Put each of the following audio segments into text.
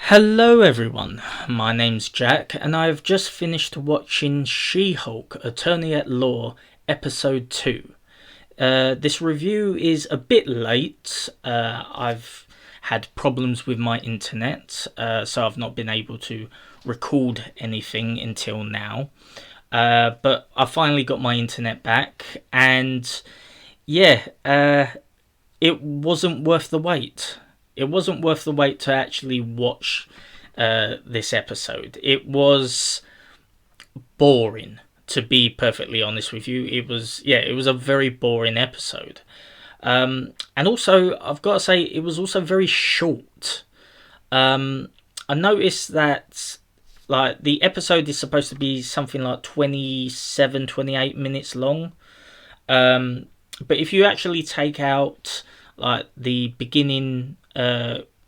Hello everyone, my name's Jack and I have just finished watching She-Hulk Attorney at Law episode 2. This review is a bit late. I've had problems with my internet, so I've not been able to record anything until now. But I finally got my internet back and yeah, it wasn't worth the wait. It wasn't worth the wait to actually watch this episode. It was boring, to be perfectly honest with you. It was a very boring episode. And also, I've got to say, it was also very short. I noticed that like the episode is supposed to be something like 28 minutes long. But if you actually take out like the beginning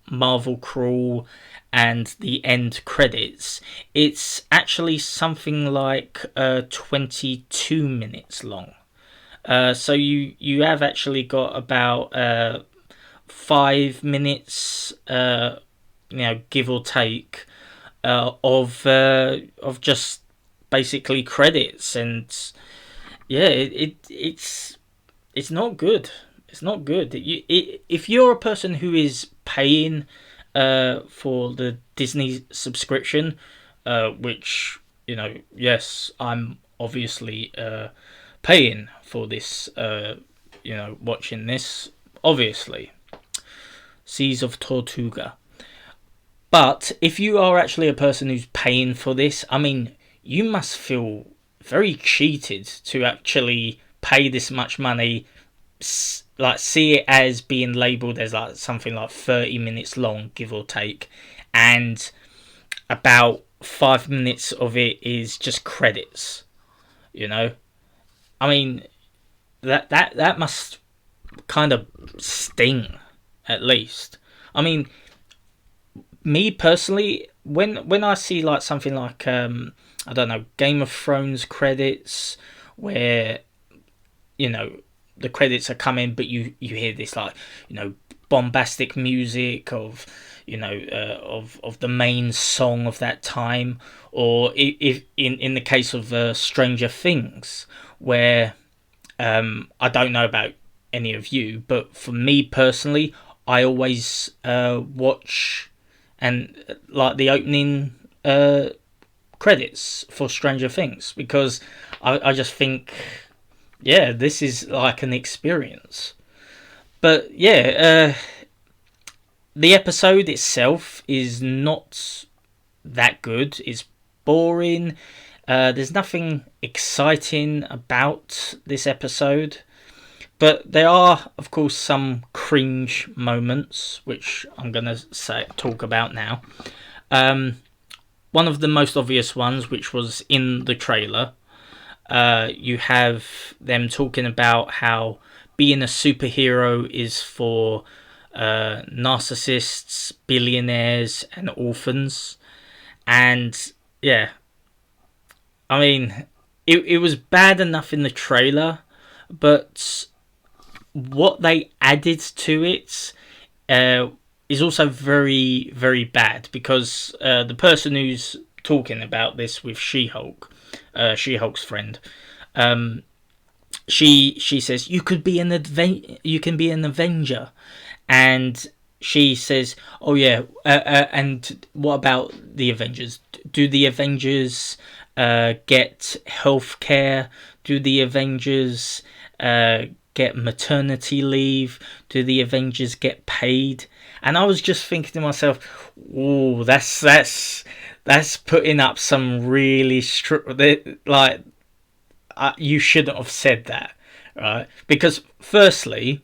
Marvel crawl and the end credits, it's actually something like 22 minutes long. So you have actually got about 5 minutes, give or take, of just basically credits, and yeah, it's not good. It's not good. If you're a person who is paying for the Disney subscription, which, yes, I'm obviously paying for this, watching this, obviously. Seas of Tortuga. But if you are actually a person who's paying for this, I mean, you must feel very cheated to actually pay this much money, like see it as being labelled as like something like 30 minutes long, give or take, and about 5 minutes of it is just credits. I mean, that must kind of sting, at least. I mean, me personally, when I see like something like I don't know, Game of Thrones credits, where the credits are coming, but you hear this like bombastic music of of the main song of that time, or if in the case of Stranger Things, where I don't know about any of you, but for me personally, I always watch and like the opening credits for Stranger Things, because I just think, yeah, this is like an experience. But yeah, the episode itself is not that good. It's boring. There's nothing exciting about this episode. But there are, of course, some cringe moments, which I'm going to talk about now. One of the most obvious ones, which was in the trailer, you have them talking about how being a superhero is for narcissists, billionaires, and orphans. And yeah, I mean, it was bad enough in the trailer, but what they added to it is also very, very bad, because the person who's talking about this with She-Hulk, She-Hulk's friend, she says you can be an Avenger, and she says, oh yeah, and what about the Avengers? Do the Avengers get healthcare? Do the Avengers get maternity leave? Do the Avengers get paid? And I was just thinking to myself, oh, that's putting up some really like, you shouldn't have said that, right? Because firstly,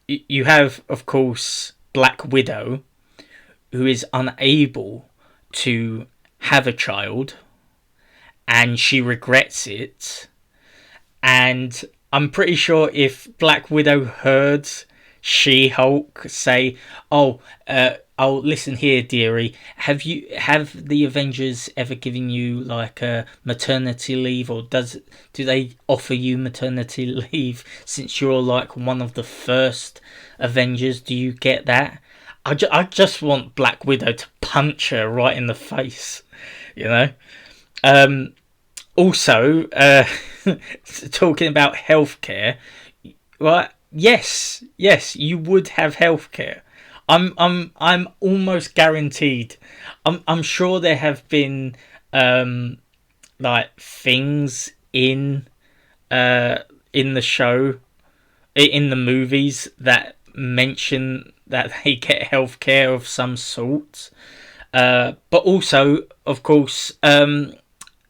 you have, of course, Black Widow, who is unable to have a child, and she regrets it. And I'm pretty sure if Black Widow heard She-Hulk say, "Oh, listen here, dearie. Have the Avengers ever given you like a maternity leave, or do they offer you maternity leave since you're like one of the first Avengers? Do you get that?" I just want Black Widow to punch her right in the face, you know. Um, Also, talking about healthcare, right? Yes, you would have healthcare. I'm almost guaranteed. I'm sure there have been like things in the show, in the movies that mention that they get healthcare of some sort. But also, of course,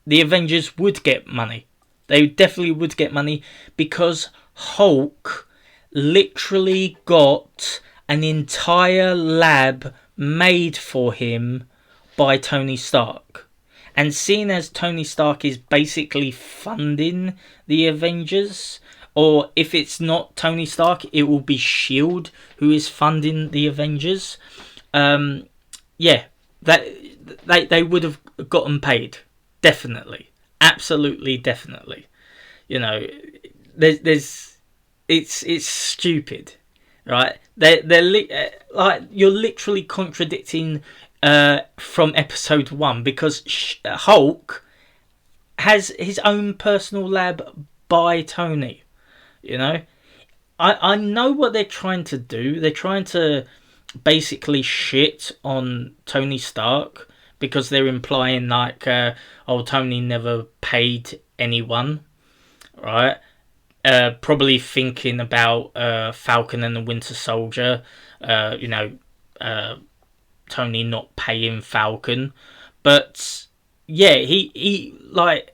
the Avengers would get money. They definitely would get money because Hulk literally got an entire lab made for him by Tony Stark. And seeing as Tony Stark is basically funding the Avengers, or if it's not Tony Stark, it will be Shield who is funding the Avengers. Yeah, that they would have gotten paid, definitely, absolutely, definitely. You know, there's it's stupid, right? Like you're literally contradicting from episode 1 because Hulk has his own personal lab by Tony. You know, I know what they're trying to do. They're trying to basically shit on Tony Stark because they're implying like, oh, Tony never paid anyone, right? Probably thinking about Falcon and the Winter Soldier. You know, Tony not paying Falcon, but yeah, he like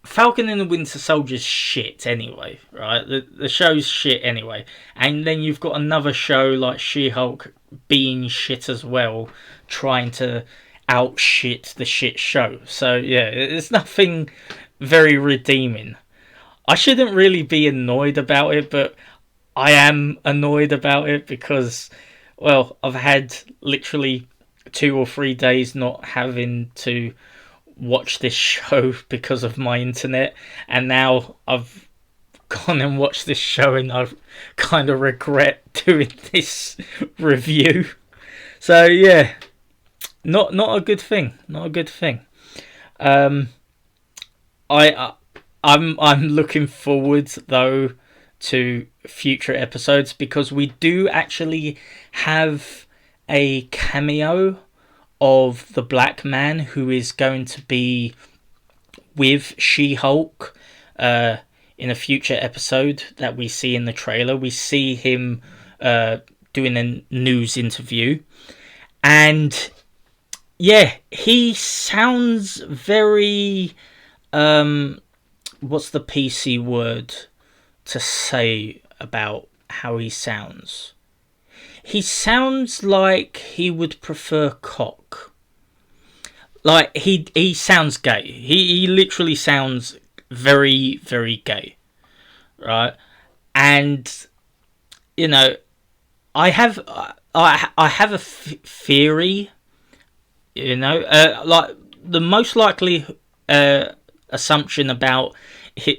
Falcon and the Winter Soldier's shit anyway, right? The show's shit anyway. And then you've got another show like She-Hulk being shit as well, trying to outshit the shit show. So yeah, it's nothing very redeeming. I shouldn't really be annoyed about it, but I am annoyed about it because, well, I've had literally 2 or 3 days not having to watch this show because of my internet, and now I've gone and watched this show and I kind of regret doing this review. So yeah, not a good thing. Not a good thing. Um, I'm looking forward though to future episodes because we do actually have a cameo of the Black Man who is going to be with She-Hulk in a future episode that we see in the trailer. We see him doing a news interview, and yeah, he sounds very what's the PC word to say about how he sounds? He sounds like he would prefer cock. Like he sounds gay. He literally sounds very, very gay, right? And you know, I have a theory. You know, like the most likely assumption about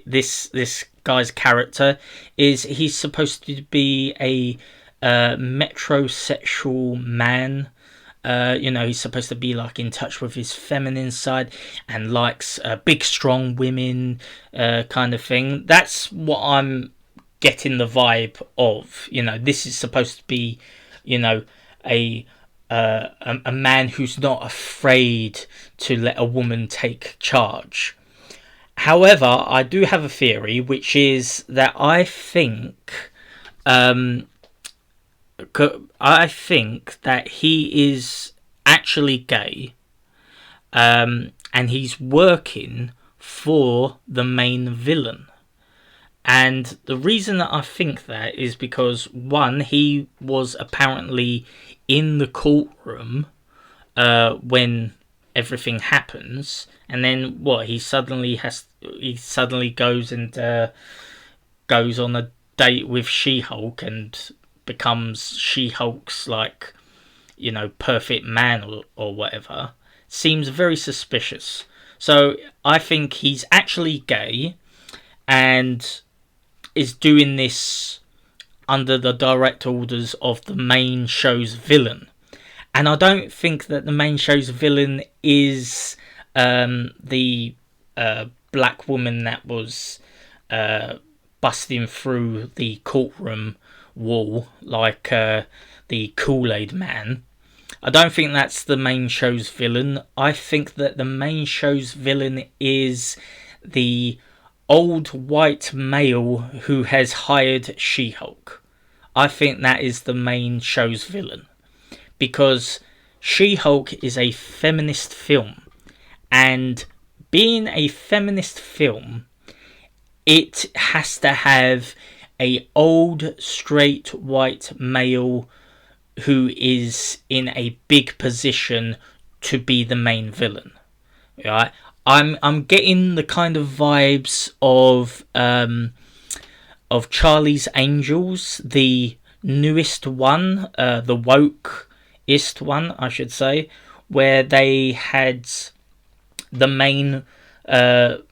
this guy's character is he's supposed to be a metrosexual man. You know, he's supposed to be like in touch with his feminine side and likes big, strong women, kind of thing. That's what I'm getting the vibe of. You know, this is supposed to be, you know, a man who's not afraid to let a woman take charge. However, I do have a theory, which is that I think that he is actually gay, and he's working for the main villain. And the reason that I think that is because, one, he was apparently in the courtroom when everything happens, and then what? He suddenly goes and goes on a date with She-Hulk and becomes She-Hulk's, like, you know, perfect man or whatever. Seems very suspicious. So I think he's actually gay and is doing this under the direct orders of the main show's villain. And I don't think that the main show's villain is the black woman that was busting through the courtroom wall like the Kool-Aid Man. I don't think that's the main show's villain. I think that the main show's villain is the old white male who has hired She-Hulk. I think that is the main show's villain. Because She-Hulk is a feminist film. And being a feminist film, it has to have a old straight white male who is in a big position to be the main villain. Right? I'm getting the kind of vibes of Charlie's Angels, the newest one, the wokeist one, I should say, where they had the main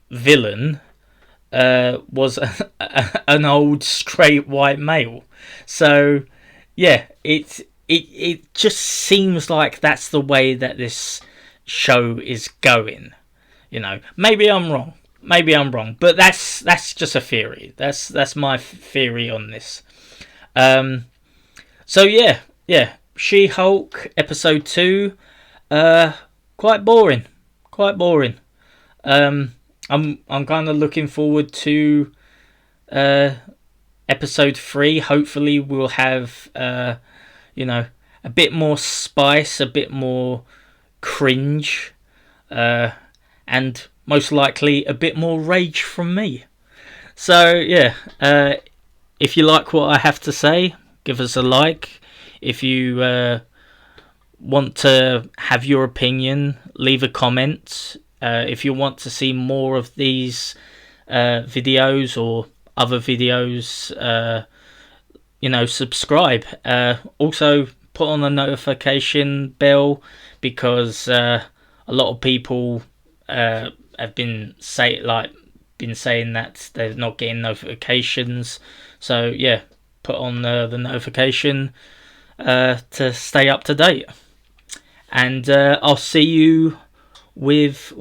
villain was an old straight white male. So yeah, it just seems like that's the way that this show is going. You know, maybe I'm wrong, but that's just a theory. That's my theory on this. So yeah, She-Hulk episode 2, quite boring. I'm kind of looking forward to episode 3. Hopefully we'll have a bit more spice, a bit more cringe, and most likely a bit more rage from me. So yeah, if you like what I have to say, give us a like. If you want to have your opinion, leave a comment. If you want to see more of these videos or other videos, subscribe. Also put on the notification bell, because a lot of people have been saying that they're not getting notifications. So yeah, put on the notification to stay up to date. And I'll see you with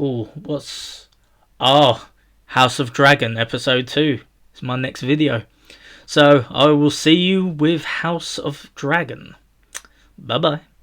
House of Dragon episode 2 is my next video. So I will see you with House of Dragon. Bye bye.